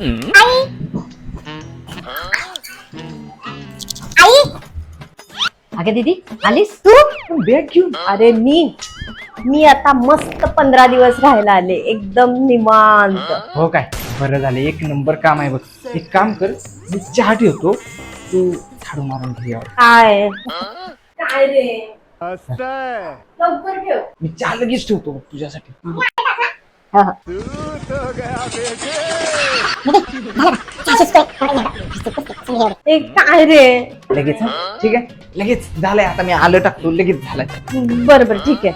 आई आई अगं दीदी आलीस तू बॅग घेऊन? अरे मी आता मस्त 15 दिवस राहायला आले एकदम निवांत. हो काय, बरं झालं, एक नंबर काम आहे बघ. एक काम कर, मी चहा ठेवतो, तू झाडू मारून घे यावर. काय काय रे लवकर ठेव. मी चहा लगेच ठेवतो बघ तुझ्यासाठी. ए काय रे. लगेच हं? ठीक आहे, लगेच झालंय. आता मी आलं टाकतो, लगेच झालंय. बरं बरं ठीक आहे.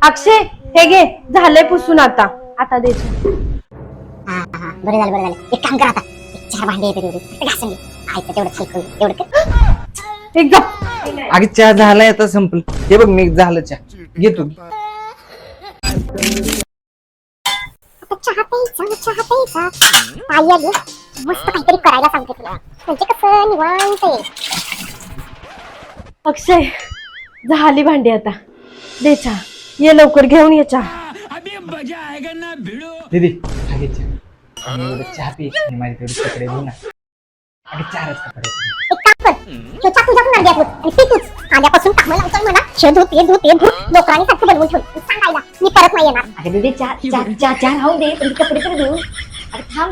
अक्षय हे घे, झालंय पुसून आता दे. बरं झालं एक काम कर आता, एक 4 भांडे येते तेवढे फक्त घासून घे. आयचं तेवढं छलकून तेवढं कर. एकदम अगे चहा झालाय, आता संपलं. हे बघ, मी झालं चहा घेतो. आता चहा प्यायचा आई आली, मस्त काहीतरी करायला सांगते तुला, म्हणजे कसं निवांत आहे. अक्षय झाली भांडी आता, दे चहा. ये लवकर घेऊन ये चहा. दीदी हा घे चहा. आणि एवढं चहा पी आणि माझे तेवढे कपडे धुऊ ना. अगे 4च कपडे. एक काम कर, ह्यो चहा तुझ्याकडून अर्ध्यात होत आणि ती तूच आल्यापासून कामं लावतोय म्हणा. हे धूत नोकरांनी सारखं बनवून ठेवलं. सांगायला मी परत नाही येणार. अगं दीदी चहा राहून दे, पण ती कपडे तर घेऊन. अगं थांब